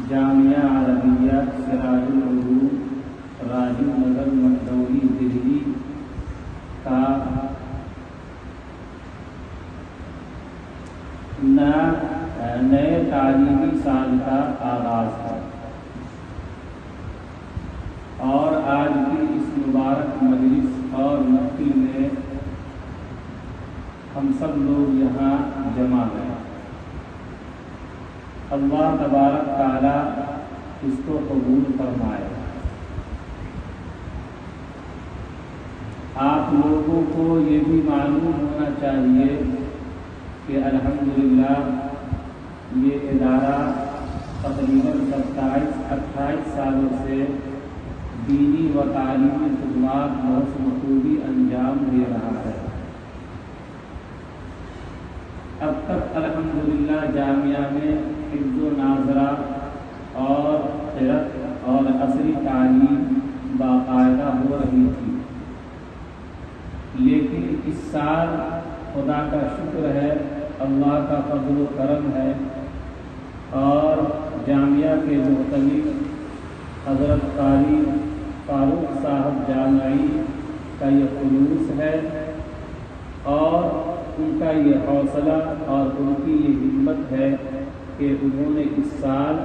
جامعہ عربیہ سراج العلوم راجو نگر مٹولی دہلی کا نئے تعلیمی سال کا آغاز ہے اور آج کی اس مبارک مجلس اور محفل میں ہم سب لوگ یہاں جمع ہیں۔ اللہ تبارک تعالیٰ اس کو قبول فرمائے۔ آپ لوگوں کو یہ بھی معلوم ہونا چاہیے کہ الحمدللہ یہ ادارہ تقریباً 27-28 سالوں سے دینی و تعلیمی خدمات بخوبی انجام دے رہا ہے۔ اب تک الحمدللہ جامعہ میں حفظ و ناظرہ اور قرأت اور عصری تعلیم باقاعدہ ہو رہی تھی، لیکن اس سال خدا کا شکر ہے، اللہ کا فضل و کرم ہے اور جامعہ کے مختلف حضرت قاری فاروق صاحب جامعی کا یہ خلوص ہے اور ان کا یہ حوصلہ اور ان کی یہ ہمت ہے کہ انہوں نے اس سال